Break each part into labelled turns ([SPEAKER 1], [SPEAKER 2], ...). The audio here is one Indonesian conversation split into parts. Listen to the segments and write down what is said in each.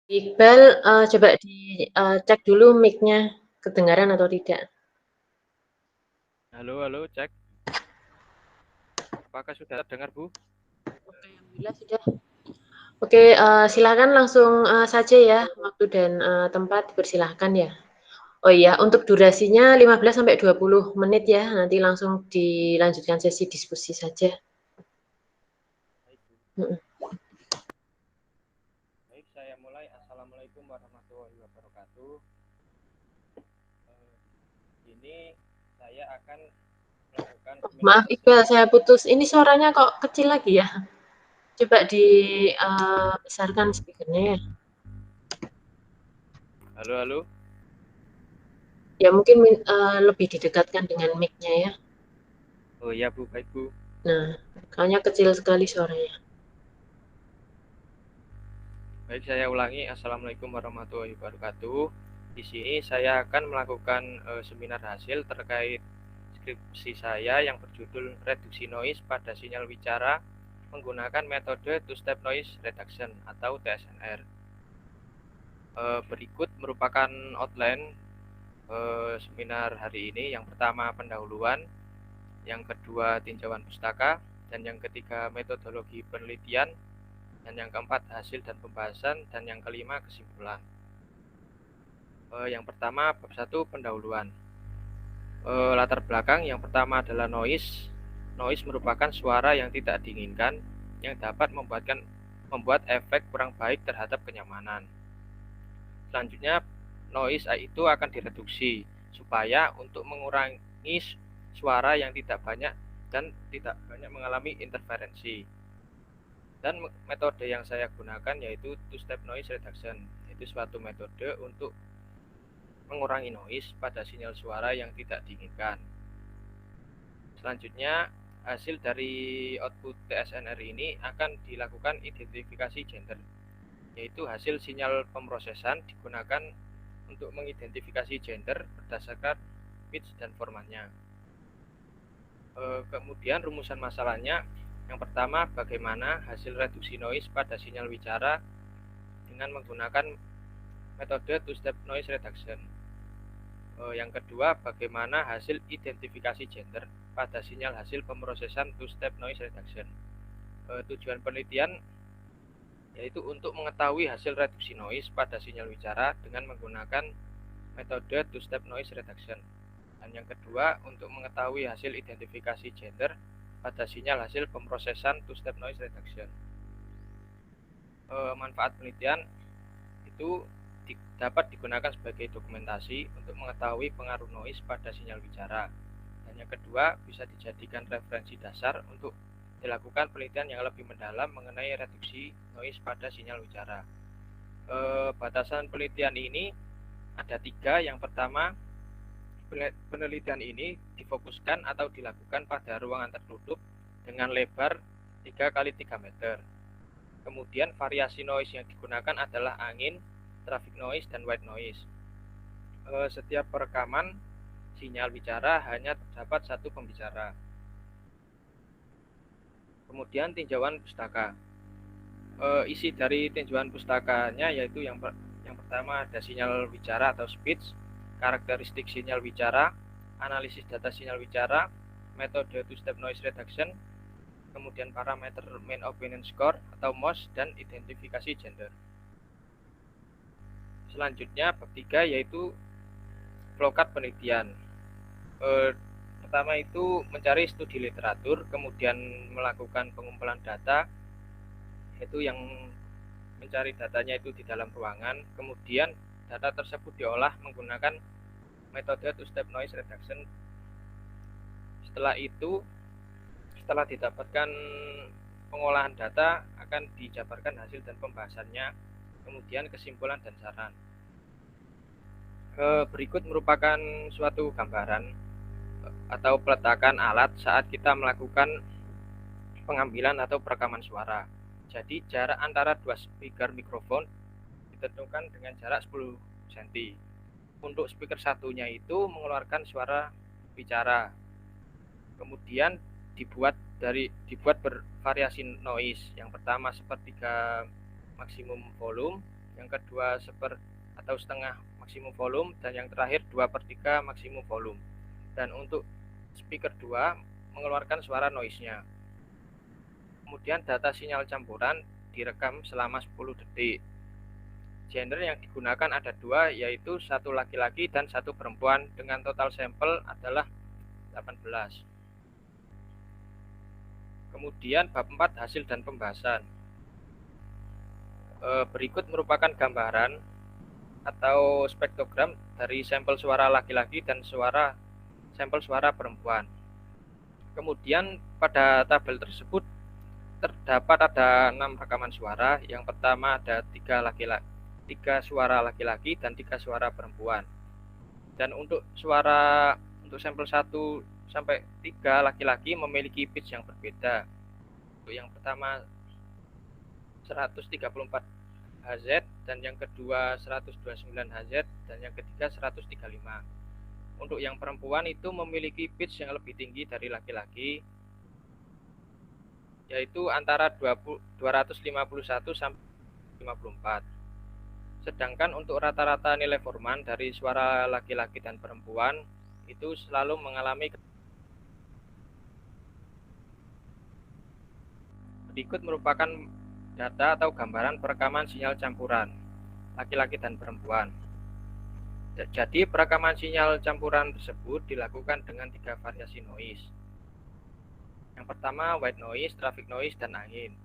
[SPEAKER 1] Iqbal, coba cek dulu mic-nya kedengaran atau tidak.
[SPEAKER 2] Halo, halo, cek. Apakah sudah terdengar, Bu?
[SPEAKER 1] Oke, alhamdulillah sudah. Oke, silakan langsung, saja ya, waktu dan, tempat dipersilahkan ya. Oh iya, untuk durasinya 15 sampai 20 menit ya, nanti langsung dilanjutkan sesi diskusi saja.
[SPEAKER 2] Baik, Bu.
[SPEAKER 1] Mhm.
[SPEAKER 2] Baik, saya mulai. Assalamualaikum warahmatullahi wabarakatuh. Ini saya akan melakukan seminar
[SPEAKER 1] Maaf
[SPEAKER 2] hasil.
[SPEAKER 1] Iqbal, saya putus. Ini suaranya kok kecil lagi ya? Coba besarkan speaker-nya ya.
[SPEAKER 2] Halo, halo.
[SPEAKER 1] Ya mungkin, lebih didekatkan dengan mic-nya ya.
[SPEAKER 2] Oh iya, Bu, baik, Bu.
[SPEAKER 1] Nah, kayaknya kecil sekali suaranya.
[SPEAKER 2] Baik, saya ulangi. Assalamualaikum warahmatullahi wabarakatuh. Di sini saya akan melakukan seminar hasil terkait skripsi saya yang berjudul Reduksi Noise pada Sinyal Wicara menggunakan metode Two-Step Noise Reduction atau TSNR. Berikut merupakan outline seminar hari ini. Yang pertama pendahuluan, yang kedua tinjauan pustaka, dan yang ketiga metodologi penelitian, dan yang keempat hasil dan pembahasan, dan yang kelima kesimpulan. Yang pertama bab 1 pendahuluan. Latar belakang yang pertama adalah noise. Noise merupakan suara yang tidak diinginkan yang dapat membuat efek kurang baik terhadap kenyamanan. Selanjutnya, noise itu akan direduksi supaya untuk mengurangi suara yang tidak banyak dan tidak banyak mengalami interferensi. Dan metode yang saya gunakan yaitu two-step noise reduction, yaitu suatu metode untuk mengurangi noise pada sinyal suara yang tidak diinginkan. Selanjutnya, hasil dari output TSNR ini akan dilakukan identifikasi gender, yaitu hasil sinyal pemrosesan digunakan untuk mengidentifikasi gender berdasarkan pitch dan formatnya. Kemudian rumusan masalahnya, yang pertama bagaimana hasil reduksi noise pada sinyal wicara dengan menggunakan metode two-step noise reduction. Yang kedua bagaimana hasil identifikasi gender pada sinyal hasil pemrosesan two-step noise reduction. Tujuan penelitian yaitu untuk mengetahui hasil reduksi noise pada sinyal wicara dengan menggunakan metode two-step noise reduction. Dan yang kedua, untuk mengetahui hasil identifikasi gender pada sinyal hasil pemrosesan two-step noise reduction. Manfaat penelitian itu dapat digunakan sebagai dokumentasi untuk mengetahui pengaruh noise pada sinyal bicara. Dan yang kedua, bisa dijadikan referensi dasar untuk dilakukan penelitian yang lebih mendalam mengenai reduksi noise pada sinyal bicara. Batasan penelitian ini ada 3. Yang pertama, penelitian ini difokuskan atau dilakukan pada ruangan tertutup dengan lebar 3 kali 3 meter. Kemudian variasi noise yang digunakan adalah angin, traffic noise, dan white noise. Setiap perekaman sinyal bicara hanya terdapat satu pembicara. Kemudian tinjauan pustaka. Isi dari tinjauan pustakanya yaitu yang pertama ada sinyal bicara atau speech, karakteristik sinyal bicara, analisis data sinyal bicara, metode two-step noise reduction, kemudian parameter main opinion score atau MOS, dan identifikasi gender. Selanjutnya bab 3 yaitu flowchart penelitian. Pertama itu mencari studi literatur, kemudian melakukan pengumpulan data, yaitu yang mencari datanya itu di dalam ruangan, kemudian data tersebut diolah menggunakan metode two-step noise reduction. Setelah itu, setelah didapatkan pengolahan data, akan dijabarkan hasil dan pembahasannya, kemudian kesimpulan dan saran. Berikut merupakan suatu gambaran atau peletakan alat saat kita melakukan pengambilan atau perekaman suara. Jadi jarak antara 2 speaker mikrofon ditentukan dengan jarak 10 cm. Untuk speaker satunya itu mengeluarkan suara bicara. Kemudian dibuat bervariasi noise. Yang pertama sepertiga maksimum volume, yang kedua setengah maksimum volume, dan yang terakhir 2/3 maksimum volume. Dan untuk speaker 2 mengeluarkan suara noise-nya. Kemudian data sinyal campuran direkam selama 10 detik. Genre yang digunakan ada 2, yaitu 1 laki-laki dan 1 perempuan, dengan total sampel adalah 18. Kemudian bab 4 hasil dan pembahasan. Berikut merupakan gambaran atau spektrogram dari sampel suara laki-laki dan sampel suara perempuan. Kemudian pada tabel tersebut terdapat ada 6 rekaman suara. Yang pertama ada 3 suara laki-laki dan 3 suara perempuan. Dan untuk sampel 1 sampai 3 laki-laki memiliki pitch yang berbeda. Untuk yang pertama 134 Hz, dan yang kedua 129 Hz, dan yang ketiga 135. Untuk yang perempuan itu memiliki pitch yang lebih tinggi dari laki-laki, yaitu antara 251 sampai 54. Sedangkan untuk rata-rata nilai Forman dari suara laki-laki dan perempuan itu selalu mengalami. Berikut merupakan data atau gambaran perekaman sinyal campuran laki-laki dan perempuan. Jadi perekaman sinyal campuran tersebut dilakukan dengan 3 variasi noise. Yang pertama white noise, traffic noise, dan angin.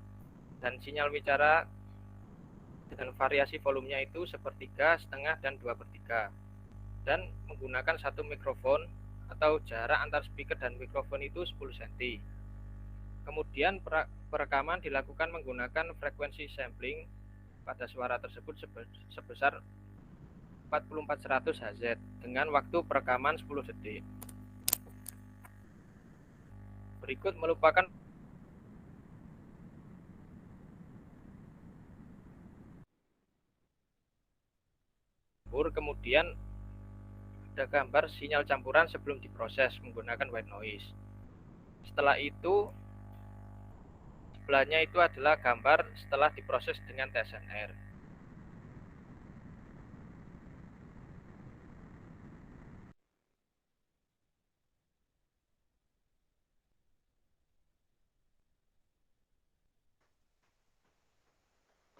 [SPEAKER 2] Dan sinyal bicara dengan variasi volumenya itu 1/3, setengah, dan 2/3. Dan menggunakan 1 mikrofon atau jarak antar speaker dan mikrofon itu 10 cm. Kemudian perekaman dilakukan menggunakan frekuensi sampling pada suara tersebut sebesar 4400 Hz dengan waktu perekaman 10 detik. Berikut merupakan kemudian ada gambar sinyal campuran sebelum diproses menggunakan white noise. Setelah itu sebelahnya itu adalah gambar setelah diproses dengan TSNR.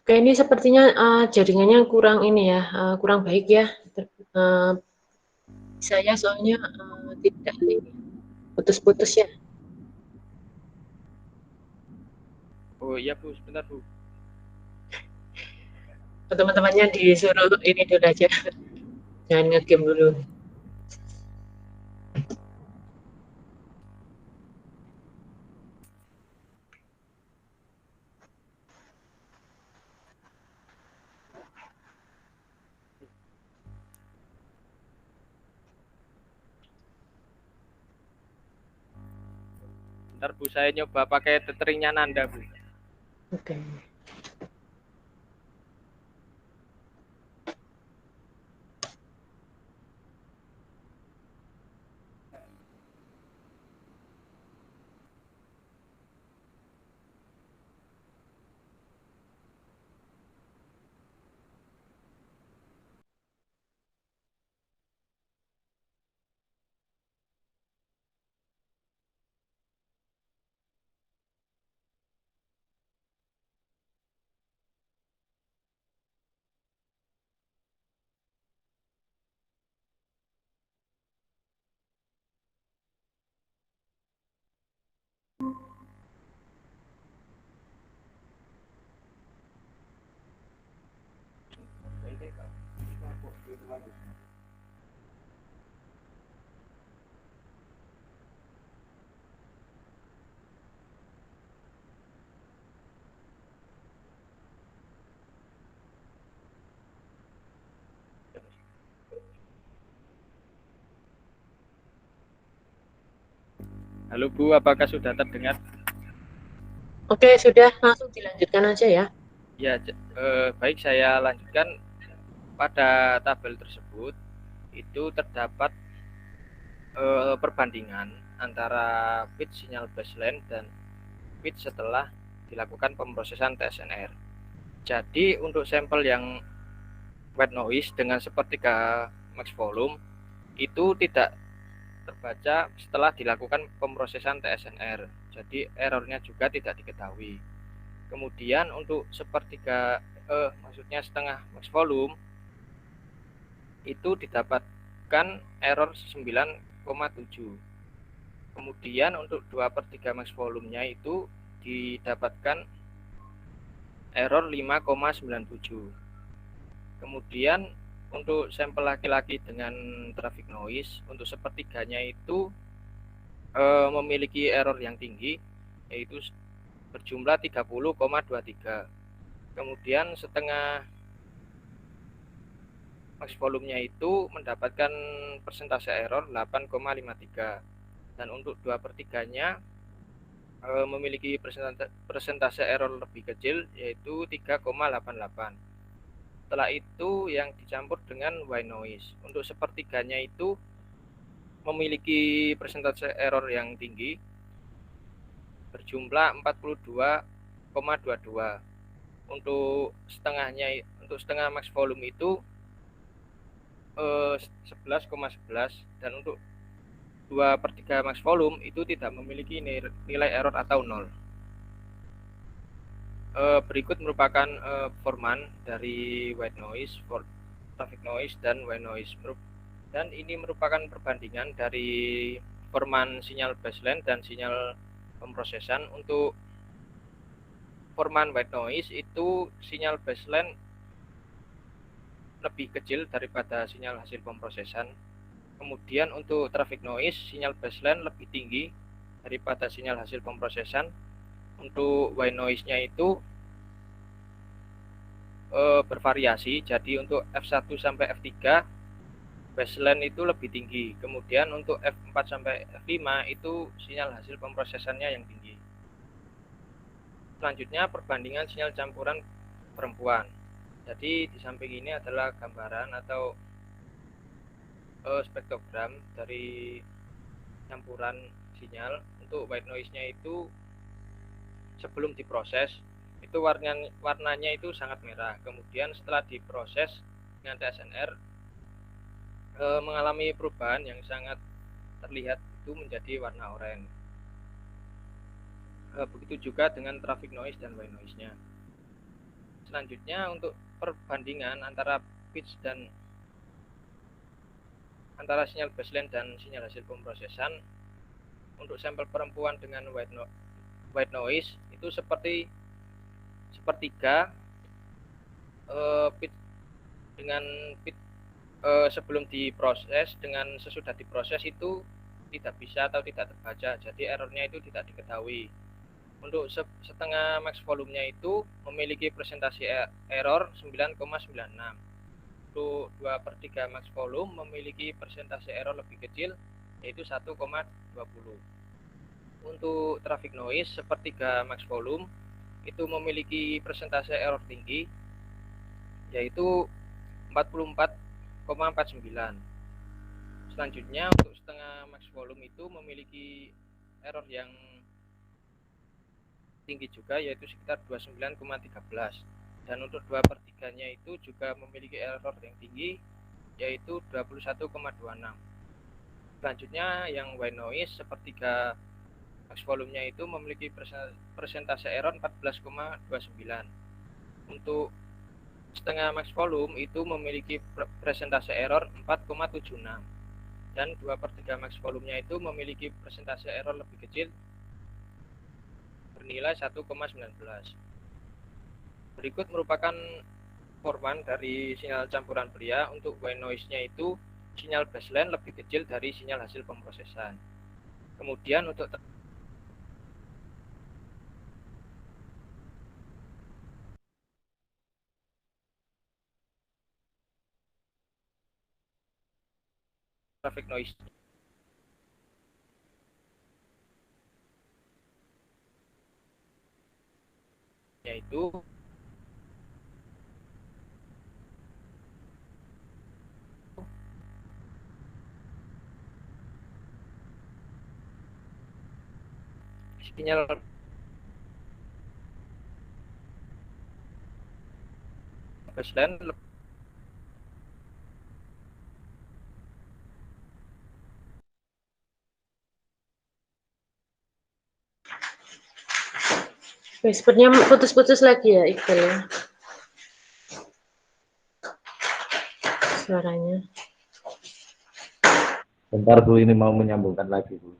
[SPEAKER 1] Oke, ini sepertinya jaringannya kurang ini ya, kurang baik ya. Saya soalnya tidak ini, putus-putus ya.
[SPEAKER 2] Oh iya Bu, sebentar Bu.
[SPEAKER 1] Teman-temannya disuruh ini dulu aja, jangan nge-game dulu.
[SPEAKER 2] Bentar Bu, saya nyoba pakai teteringnya Nanda Bu.
[SPEAKER 1] Oke.
[SPEAKER 2] Halo Bu, apakah sudah terdengar?
[SPEAKER 1] Oke, sudah, langsung dilanjutkan aja ya.
[SPEAKER 2] Ya, baik, saya lanjutkan. Pada tabel tersebut itu terdapat perbandingan antara pitch sinyal baseline dan pitch setelah dilakukan pemrosesan TSNR. Jadi untuk sampel yang white noise dengan sepertiga max volume itu tidak terbaca setelah dilakukan pemrosesan TSNR. Jadi errornya juga tidak diketahui. Kemudian untuk maksudnya setengah max volume itu didapatkan error 9,7. Kemudian untuk 2/3 max volumenya itu didapatkan error 5,97. Kemudian untuk sampel laki-laki dengan traffic noise untuk sepertiganya itu memiliki error yang tinggi, yaitu berjumlah 30,23. Kemudian setengah max volumenya itu mendapatkan persentase error 8,53. Dan untuk 2/3-nya memiliki persentase error lebih kecil, yaitu 3,88. Setelah itu yang dicampur dengan white noise. Untuk sepertiganya itu memiliki persentase error yang tinggi, berjumlah 42,22. Untuk setengah max volume itu 11,11, dan untuk 2/3 max volume itu tidak memiliki nilai error atau 0. Berikut merupakan performan dari white noise, traffic noise, dan white noise. Dan ini merupakan perbandingan dari performan sinyal baseline dan sinyal pemrosesan. Untuk performan white noise itu sinyal baseline lebih kecil daripada sinyal hasil pemrosesan. Kemudian untuk traffic noise, sinyal baseline lebih tinggi daripada sinyal hasil pemrosesan. Untuk white noise-nya itu bervariasi, jadi untuk F1 sampai F3 baseline itu lebih tinggi. Kemudian untuk F4 sampai F5 itu sinyal hasil pemrosesannya yang tinggi. Selanjutnya perbandingan sinyal campuran perempuan. Jadi di samping ini adalah gambaran atau spektrogram dari campuran sinyal. Untuk white noise-nya itu sebelum diproses itu warnanya itu sangat merah. Kemudian setelah diproses dengan TSNR mengalami perubahan yang sangat terlihat itu menjadi warna oranye. Begitu juga dengan traffic noise dan white noise-nya. Selanjutnya untuk perbandingan antara pitch dan antara sinyal baseline dan sinyal hasil pemrosesan. Untuk sampel perempuan dengan white noise itu sepertiga pitch dengan pitch sebelum diproses dengan sesudah diproses itu tidak bisa atau tidak terbaca, jadi errornya itu tidak diketahui. Untuk setengah max volumenya itu memiliki presentasi error 9,96. Untuk 2/3 max volume memiliki persentase error lebih kecil, yaitu 1,20. Untuk traffic noise sepertiga max volume itu memiliki persentase error tinggi, yaitu 44,49. Selanjutnya untuk setengah max volume itu memiliki error yang tinggi juga, yaitu sekitar 29,13. Dan untuk 2/3-nya itu juga memiliki error yang tinggi, yaitu 21,26. Selanjutnya yang white noise sepertiga max volumenya itu memiliki persentase error 14,29. Untuk setengah max volume itu memiliki persentase error 4,76, dan 2/3 max volumenya itu memiliki persentase error lebih kecil bernilai 1,19. Berikut merupakan performan dari sinyal campuran pria. Untuk white noise-nya itu sinyal baseline lebih kecil dari sinyal hasil pemrosesan. Kemudian untuk traffic noise yaitu sinyal baseline
[SPEAKER 1] Sepertinya putus-putus lagi ya Iqbal ya suaranya.
[SPEAKER 3] Bentar Bu, ini mau menyambungkan lagi Bu.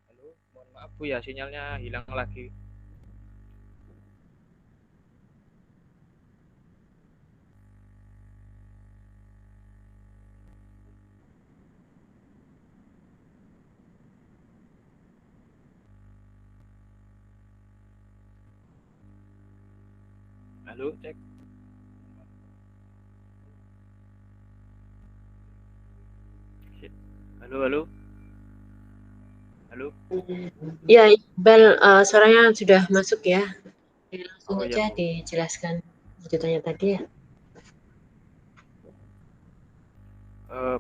[SPEAKER 2] Halo, mohon maaf Bu ya, sinyalnya hilang lagi. Halo, cek. Halo, halo. Halo.
[SPEAKER 1] Ya Iqbal, suaranya sudah masuk ya. Langsung
[SPEAKER 2] Oh iya
[SPEAKER 1] aja
[SPEAKER 2] Bu.
[SPEAKER 1] dijelaskan lanjutannya tadi ya.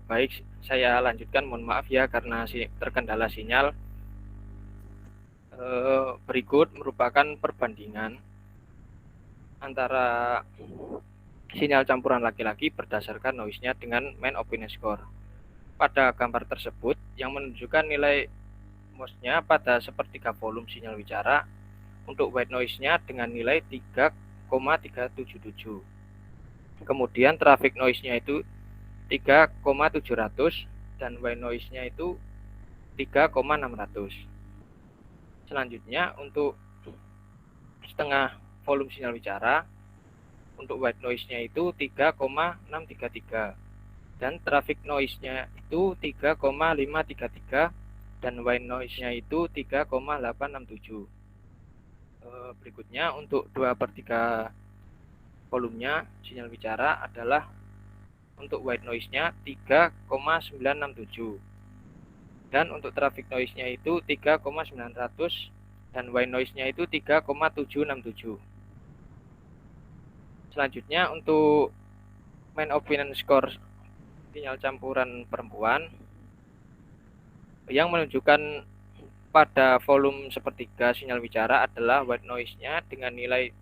[SPEAKER 2] Baik, saya lanjutkan. Mohon maaf ya karena terkendala sinyal. Berikut merupakan perbandingan antara sinyal campuran laki-laki berdasarkan noise-nya dengan main opinion score. Pada gambar tersebut yang menunjukkan nilai MOS-nya pada sepertiga volume sinyal wicara untuk white noise-nya dengan nilai 3,377. Kemudian traffic noise-nya itu 3,700 dan white noise-nya itu 3,600. Selanjutnya untuk setengah volume sinyal wicara untuk white noise-nya itu 3,633 dan traffic noise-nya itu 3,533 dan white noise-nya itu 3,867. Berikutnya untuk 2/3 volumenya sinyal wicara adalah untuk white noise-nya 3,967 dan untuk traffic noise-nya itu 3,900 dan white noise-nya itu 3,767. Selanjutnya untuk main opinion score sinyal campuran perempuan yang menunjukkan pada volume sepertiga sinyal wicara adalah white noise-nya dengan nilai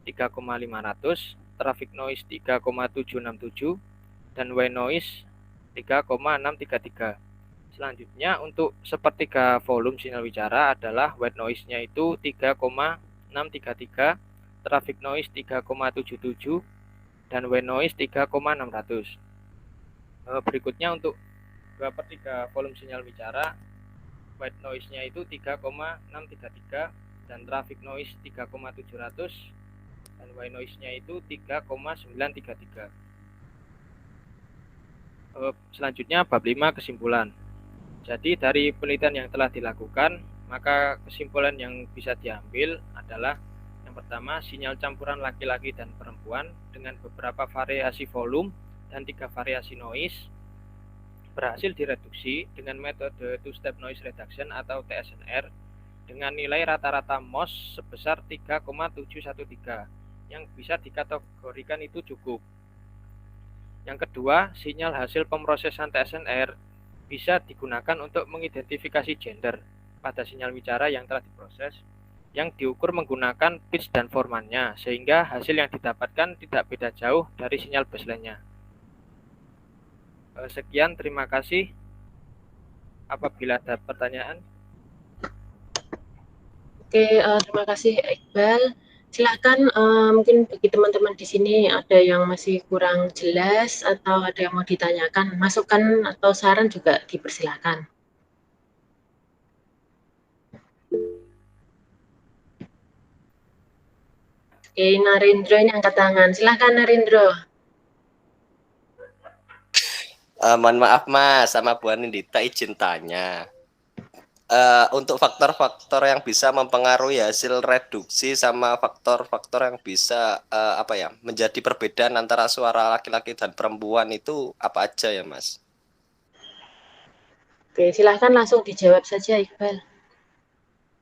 [SPEAKER 2] 3,500, traffic noise 3,767 dan white noise 3,633. Selanjutnya untuk sepertiga volume sinyal wicara adalah white noise-nya itu 3,633, traffic noise 3,77 dan white noise 3,600. Berikutnya untuk 2/3 volume sinyal wicara, white noise-nya itu 3,633 dan traffic noise 3,700 dan white noise-nya itu 3,933. Selanjutnya bab 5 kesimpulan. Jadi dari penelitian yang telah dilakukan, maka kesimpulan yang bisa diambil adalah yang pertama, sinyal campuran laki-laki dan perempuan dengan beberapa variasi volume dan 3 variasi noise berhasil direduksi dengan metode two-step noise reduction atau TSNR dengan nilai rata-rata MOS sebesar 3,713 yang bisa dikategorikan itu cukup. Yang kedua, sinyal hasil pemrosesan TSNR bisa digunakan untuk mengidentifikasi gender pada sinyal wicara yang telah diproses yang diukur menggunakan pitch dan formannya sehingga hasil yang didapatkan tidak beda jauh dari sinyal baseline-nya. Sekian, terima kasih. Apabila ada pertanyaan.
[SPEAKER 1] Oke, terima kasih Iqbal. Silakan, mungkin bagi teman-teman di sini ada yang masih kurang jelas atau ada yang mau ditanyakan, masukan atau saran juga dipersilakan. Oke, Narendra ini angkat tangan. Silakan Narendra.
[SPEAKER 4] Mohon maaf Mas, sama Bu Anindita izin tanya. Untuk faktor-faktor yang bisa mempengaruhi hasil reduksi sama faktor-faktor yang bisa menjadi perbedaan antara suara laki-laki dan perempuan itu apa aja ya Mas?
[SPEAKER 1] Oke, silahkan langsung dijawab saja Iqbal.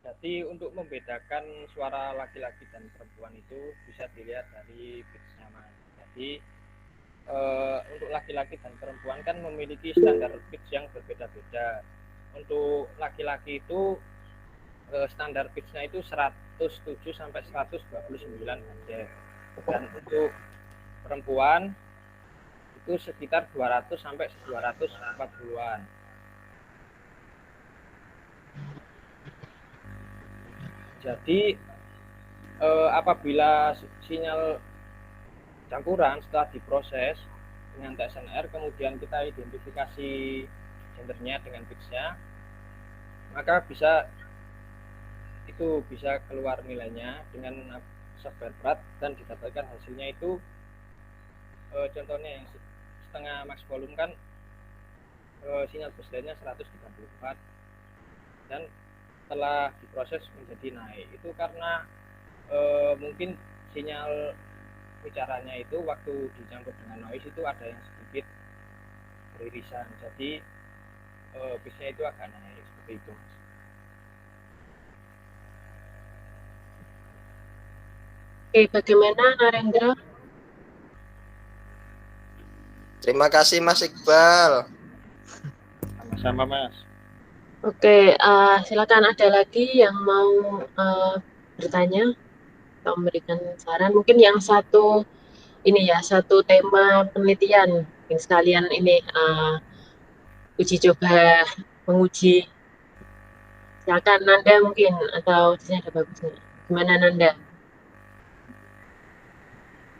[SPEAKER 2] Jadi untuk membedakan suara laki-laki dan perempuan itu bisa dilihat dari pitch-nya Mas. Jadi untuk laki-laki dan perempuan kan memiliki standar pitch yang berbeda-beda. Untuk laki-laki itu standar pitch-nya itu 107 sampai 129 Hz. Dan untuk perempuan itu sekitar 200 sampai 240-an. Jadi apabila sinyal campuran setelah diproses dengan TSNR, kemudian kita identifikasi gendernya dengan pitch-nya, maka bisa keluar nilainya dengan software berat dan didapatkan hasilnya itu contohnya yang setengah max volume kan sinyal baseline-nya 134 dan setelah diproses menjadi naik. Itu karena mungkin sinyal bicaranya itu waktu dicampur dengan noise itu ada yang sedikit beririsan, jadi pitch-nya itu agak naik seperti itu.
[SPEAKER 1] Oke, bagaimana Narendra?
[SPEAKER 4] Terima kasih Mas Iqbal.
[SPEAKER 2] Sama-sama Mas.
[SPEAKER 1] Oke, silakan ada lagi yang mau bertanya atau memberikan saran. Mungkin yang satu ini ya, satu tema penelitian yang sekalian ini uji coba menguji. Silakan Nanda mungkin atau di sini ada bagusnya. Gimana Nanda?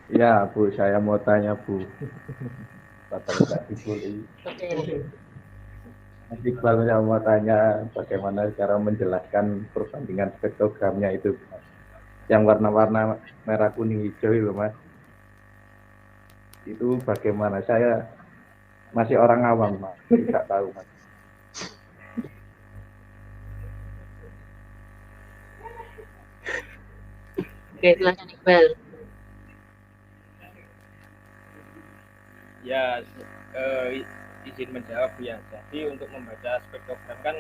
[SPEAKER 3] Ya Bu, saya mau tanya Bu. Padahal nggak dibully.
[SPEAKER 1] Oke.
[SPEAKER 3] Mas Iqbal saya mau tanya bagaimana cara menjelaskan perbandingan spektrogramnya itu, Mas. Yang warna-warna merah, kuning, hijau itu, Mas. Itu bagaimana? Saya masih orang awam, Mas. Tidak tahu, Mas.
[SPEAKER 1] Oke, silakan Iqbal.
[SPEAKER 2] Ya, izin menjawab ya. Jadi untuk membaca spektrogram kan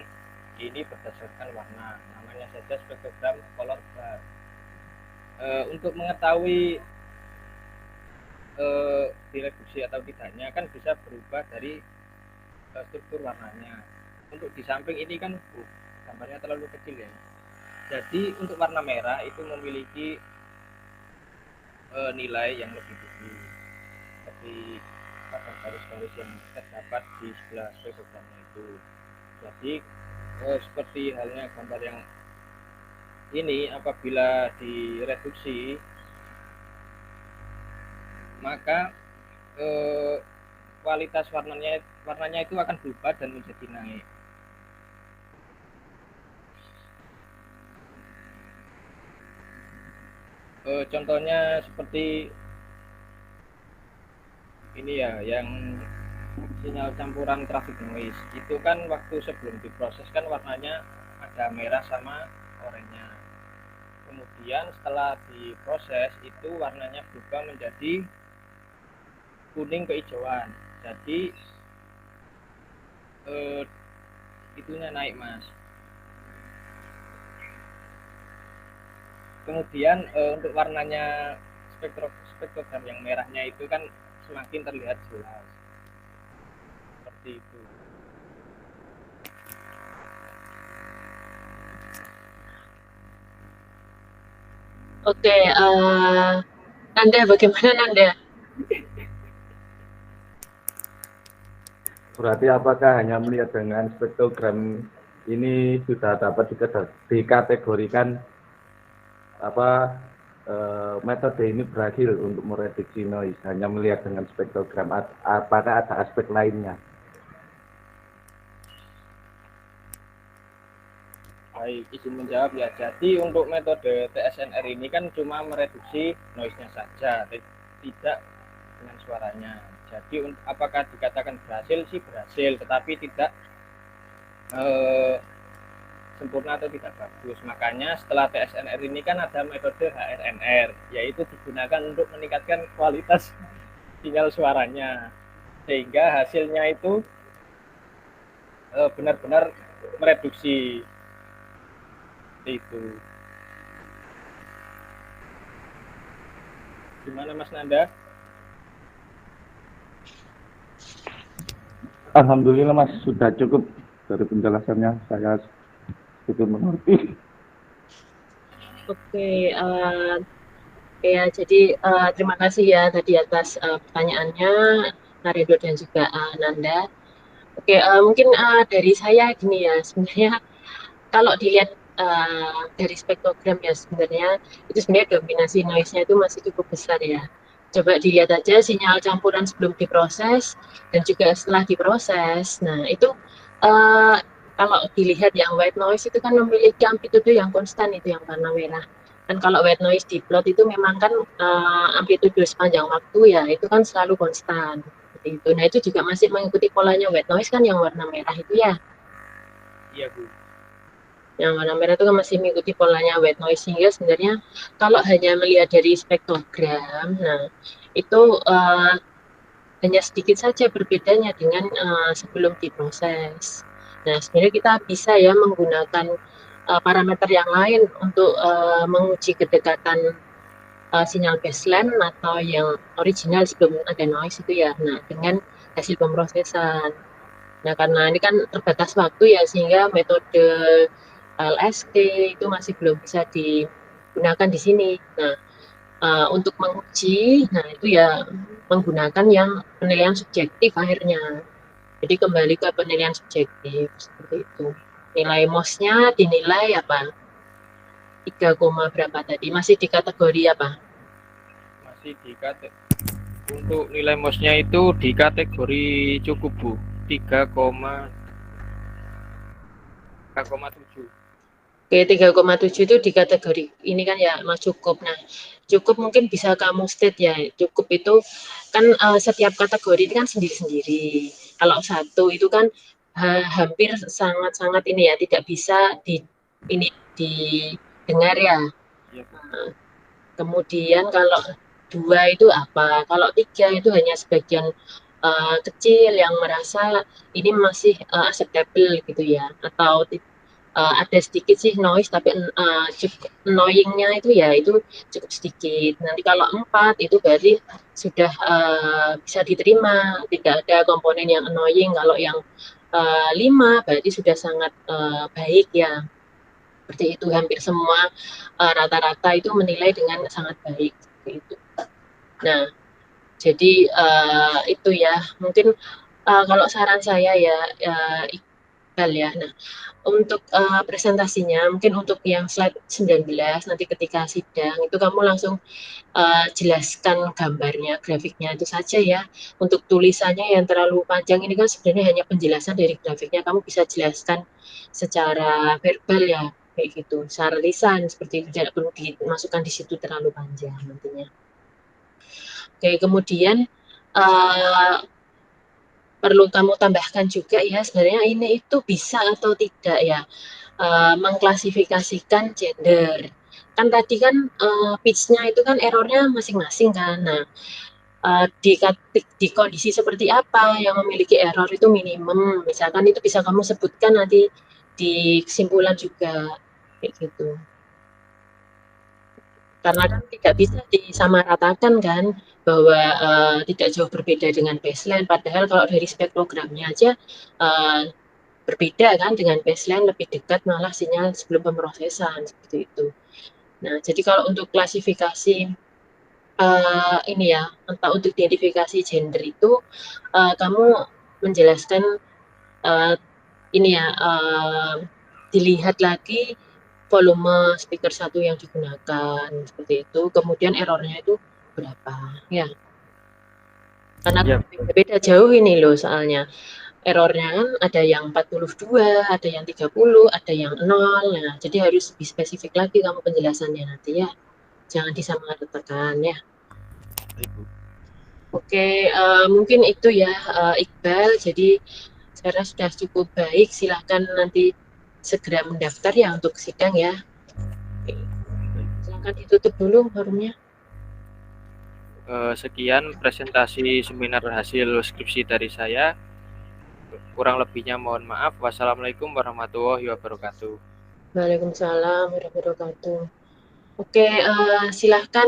[SPEAKER 2] ini berdasarkan warna, namanya saja spektrogram color bar. Untuk mengetahui direduksi atau tidaknya kan bisa berubah dari struktur warnanya. Untuk di samping ini kan gambarnya terlalu kecil ya. Jadi untuk warna merah itu memiliki nilai yang lebih tinggi seperti pada garis-garis yang terdapat di sebelah spektrogramnya itu. Jadi seperti halnya gambar yang ini, apabila direduksi maka kualitas warnanya itu akan berubah dan menjadi naik. Contohnya seperti ini ya, yang sinyal campuran traffic noise itu kan waktu sebelum diproses kan warnanya ada merah sama oranye. Kemudian setelah diproses itu warnanya berubah menjadi kuning kehijauan. Jadi itunya naik Mas. Kemudian untuk warnanya spektrogram yang merahnya itu kan semakin terlihat jelas seperti itu.
[SPEAKER 1] Oke, Nanda bagaimana Nanda?
[SPEAKER 3] Berarti apakah hanya melihat dengan spektrogram ini sudah dapat dikategorikan metode ini berhasil untuk mereduksi noise hanya melihat dengan spektrogram, apakah ada aspek lainnya?
[SPEAKER 2] Baik, izin menjawab ya. Jadi untuk metode TSNR ini kan cuma mereduksi noise-nya saja, tidak dengan suaranya. Jadi apakah dikatakan berhasil sih berhasil, tetapi tidak sempurna atau tidak bagus. Makanya setelah TSNR ini kan ada metode HRNR, yaitu digunakan untuk meningkatkan kualitas sinyal suaranya, sehingga hasilnya itu benar-benar mereduksi itu. Gimana Mas Nanda?
[SPEAKER 3] Alhamdulillah Mas, sudah cukup dari penjelasannya, saya cukup mengerti.
[SPEAKER 1] Oke, ya jadi terima kasih ya tadi atas pertanyaannya Narindo dan juga Nanda. Oke, mungkin dari saya gini ya, sebenarnya kalau dilihat dari spektrogram ya sebenarnya itu sebenarnya dominasi noise-nya itu masih cukup besar ya. Coba dilihat aja sinyal campuran sebelum diproses dan juga setelah diproses. Nah itu kalau dilihat yang white noise itu kan memiliki amplitude yang konstan, itu yang warna merah. Dan kalau white noise di plot itu memang kan amplitude sepanjang waktu ya itu kan selalu konstan. Seperti itu. Nah itu juga masih mengikuti polanya white noise kan yang warna merah itu ya.
[SPEAKER 2] Iya Bu.
[SPEAKER 1] Yang warna merah itu kan masih mengikuti polanya white noise, sehingga sebenarnya kalau hanya melihat dari spektrogram, nah itu hanya sedikit saja berbedanya dengan sebelum diproses. Nah sebenarnya kita bisa ya menggunakan parameter yang lain untuk menguji kedekatan sinyal baseline atau yang original sebelum ada noise itu ya. Nah dengan hasil pemrosesan. Nah karena ini kan terbatas waktu ya, sehingga metode LST itu masih belum bisa digunakan di sini. Nah, untuk menguji, nah itu ya menggunakan yang penilaian subjektif akhirnya. Jadi kembali ke penilaian subjektif seperti itu. Nilai MOS-nya dinilai apa? 3, berapa tadi? Masih di kategori apa?
[SPEAKER 2] Masih di kategori, untuk nilai MOS-nya itu di kategori cukup Bu, 3,7. Oke,
[SPEAKER 1] 3,7 itu di kategori ini kan ya Mas cukup. Nah, cukup mungkin bisa kamu state ya. Cukup itu kan setiap kategori ini kan sendiri-sendiri. Kalau satu itu kan hampir sangat-sangat ini ya, tidak bisa didengar ya. Nah, kemudian kalau 2 itu apa? Kalau 3 itu hanya sebagian kecil yang merasa ini masih acceptable gitu ya, atau ada sedikit sih noise tapi cukup annoying-nya itu ya itu cukup sedikit. Nanti kalau 4 itu berarti sudah bisa diterima, tidak ada komponen yang annoying. Kalau yang 5 berarti sudah sangat baik ya. Seperti itu, hampir semua rata-rata itu menilai dengan sangat baik seperti itu. Nah, jadi itu ya mungkin kalau saran saya ya Iqbal ya. Nah, untuk presentasinya mungkin untuk yang slide 19 nanti ketika sidang itu kamu langsung jelaskan gambarnya, grafiknya itu saja ya. Untuk tulisannya yang terlalu panjang ini kan sebenarnya hanya penjelasan dari grafiknya, kamu bisa jelaskan secara verbal ya kayak gitu, secara lisan seperti itu, tidak perlu dimasukkan di situ terlalu panjang nantinya. Oke, kemudian perlu kamu tambahkan juga ya sebenarnya ini itu bisa atau tidak ya mengklasifikasikan gender. Kan tadi kan pitch-nya itu kan errornya masing-masing kan. Nah, di kondisi seperti apa yang memiliki error itu minimum, misalkan itu bisa kamu sebutkan nanti di kesimpulan juga kayak gitu. Karena kan tidak bisa disamaratakan kan bahwa tidak jauh berbeda dengan baseline, padahal kalau dari spektrogramnya aja berbeda kan dengan baseline, lebih dekat malah sinyal sebelum pemrosesan seperti itu. Nah, jadi kalau untuk klasifikasi ini ya, entah untuk identifikasi gender itu kamu menjelaskan ini ya, dilihat lagi volume speaker 1 yang digunakan, seperti itu. Kemudian errornya itu berapa, ya. Karena
[SPEAKER 2] Ya.
[SPEAKER 1] beda jauh ini loh soalnya. Errornya kan ada yang 42, ada yang 30, ada yang 0. Nah, jadi harus lebih spesifik lagi kamu penjelasannya nanti ya. Jangan disamaratakan ya.
[SPEAKER 2] Ibu.
[SPEAKER 1] Oke, mungkin itu ya Iqbal. Jadi saya sudah cukup baik. Silahkan nanti segera mendaftar ya untuk sidang ya. Oke. Silahkan ditutup dulu forumnya.
[SPEAKER 2] Sekian presentasi seminar hasil skripsi dari saya. Kurang lebihnya mohon maaf. Wassalamualaikum warahmatullahi wabarakatuh.
[SPEAKER 1] Waalaikumsalam warahmatullahi wabarakatuh. Oke, silahkan